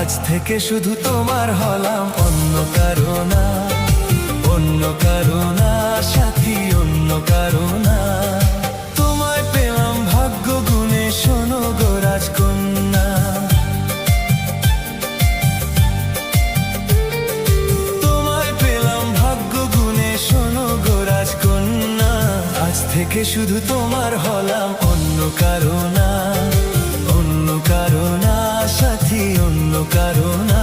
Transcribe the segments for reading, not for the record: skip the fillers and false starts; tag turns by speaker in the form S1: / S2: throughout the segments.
S1: আজ থেকে শুধু তোমার হলাম, অন্য কারো না, অন্য কারো না সাথী, অন্য কারো না। তোমায় পেলাম ভাগ্য গুণে, শোনো গো রাজকন্যা। তোমায় পেলাম ভাগ্য গুণে, শোনো গো রাজকন্যা। আজ থেকে শুধু তোমার হলাম, অন্য কারো না, অন্য কারো না সাথী, অন্য কারো না।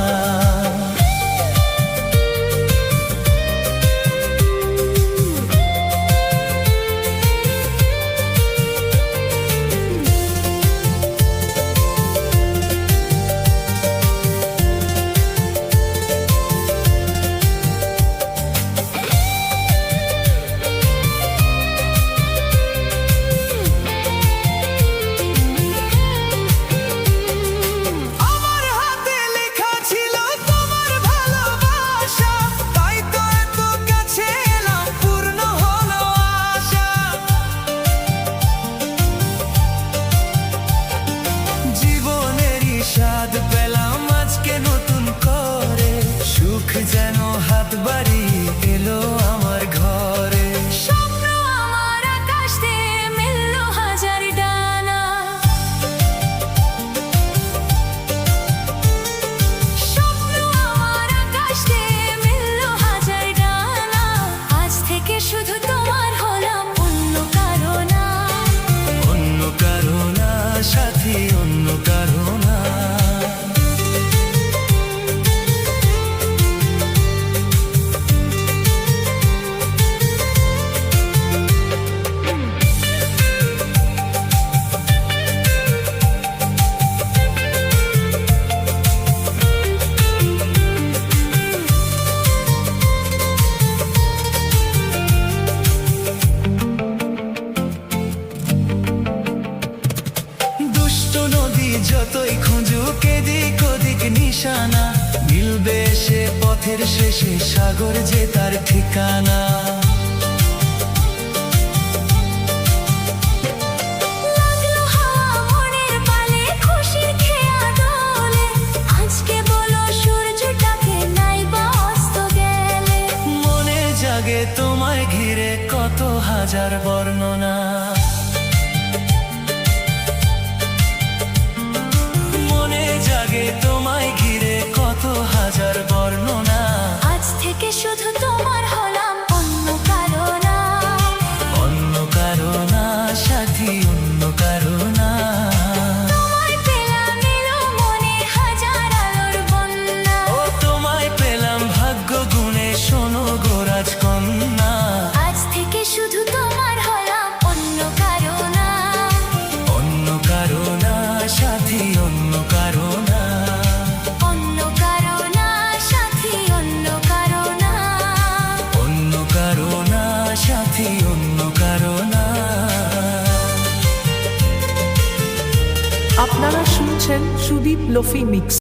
S1: স্বাদ পেলাম আজকে নতুন করে, সুখ যেন হাত বাড়িয়ে এলো আমার ঘরে।
S2: স্বপ্ন আমার আকাশ দিয়ে মিলল হাজার ডানা, স্বপ্ন আমার আকাশ দিয়ে মিলল হাজার ডানা। আজ থেকে শুধু তোমার হলাম, অন্য কারো না,
S1: অন্য কারো না সাথী, অন্য কারো না। যতই খুঁজুক এদিক ওদিক নিশানা, মিলবে সে পথের শেষে সাগর যে তার ঠিকানা।
S2: লাগলো হাওয়া মনের পালে, খুশির খেয়া দোলে। আজকে বলো সূর্যটাকে নাই বা অস্ত গেলে।
S1: মনে জাগে তোমায় ঘিরে কত হাজার বর্ণনা, তোমায় ঘিরে কত হাজার বর্ণনা।
S2: আজ থেকে শুধু তোমার হলাম, অন্য কারো না,
S1: অন্য কারো না সাথী, অন্য কারো না।
S2: তোমায় পেলাম এলো মনে হাজার আলোর বন্যা।
S1: ও তোমায় পেলাম ভাগ্য গুণে, শোনো গো রাজকন্যা।
S2: আজ থেকে শুধু তোমার হলাম, অন্য কারো না,
S1: অন্য কারো না সাথী, অন্য কারো না।
S2: অন্য কারো না সাথী, অন্য কারো না,
S1: অন্য কারো না সাথী, অন্য কারো না।
S3: আপনারা শুনছেন সুদীপ লোফি মিক্স।